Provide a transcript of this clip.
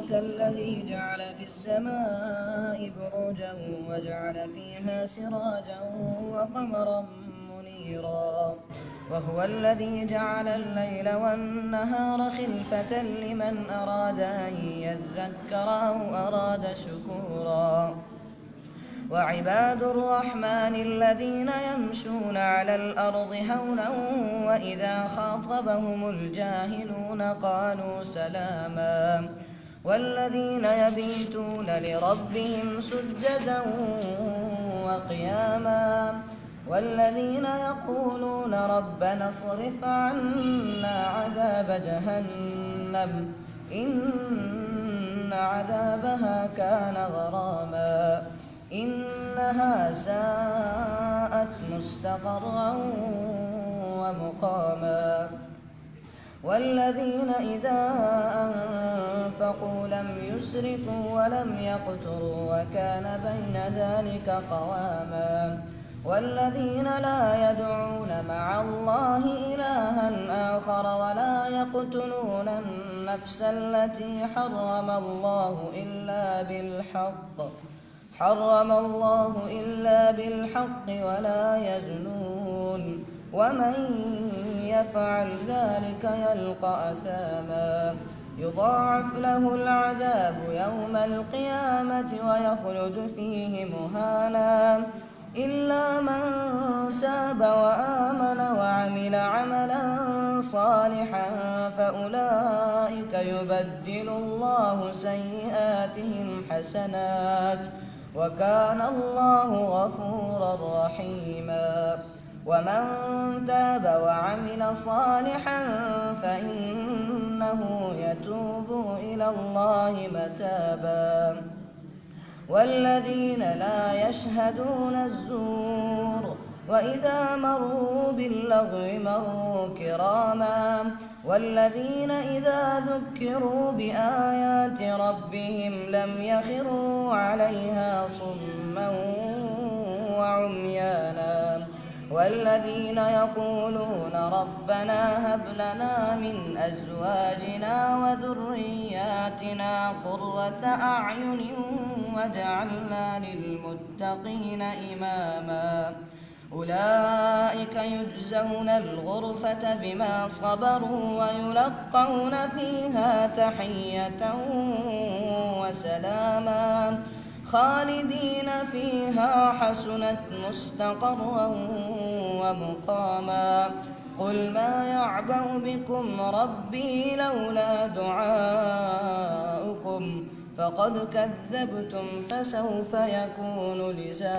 تبارك الذي جعل في السماء بروجا وجعل فيها سراجا وقمرا منيرا وهو الذي جعل الليل والنهار خلفة لمن أراد أن يذكر أو أراد شكورا وعباد الرحمن الذين يمشون على الأرض هونا وإذا خاطبهم الجاهلون قالوا سلاما والذين يبيتون لربهم سجدا وقياما والذين يقولون ربنا اصرف عنا عذاب جهنم إن عذابها كان غراما إنها ساءت مستقرا ومقاما والذين إذا أنفقوا لم يسرفوا ولم يقتروا وكان بين ذلك قواما والذين لا يدعون مع الله إلها آخر ولا يقتلون النفس التي حرم الله إلا بالحق ولا يزنون ومن يفعل ذلك يلقى أثاما يضاعف له العذاب يوم القيامة ويخلد فيه مهانا إلا من تاب وآمن وعمل عملا صالحا فأولئك يبدل الله سيئاتهم حسنات وكان الله غفورا رحيما ومن تاب وعمل صالحا فإنه يتوب إلى الله متابا والذين لا يشهدون الزور وإذا مروا باللغو مروا كراما والذين إذا ذكروا بآيات ربهم لم يخروا عليها صما وعميانا والذين يقولون ربنا هب لنا من أزواجنا وذرياتنا قرة أعين واجعلنا للمتقين إماما أولئك يجزون الغرفة بما صبروا ويلقون فيها تحية وسلاما خالدين فيها حسنت مستقرا ومقاما قل ما يعبأ بكم ربي لولا دعاؤكم فقد كذبتم فسوف يكون لزاما.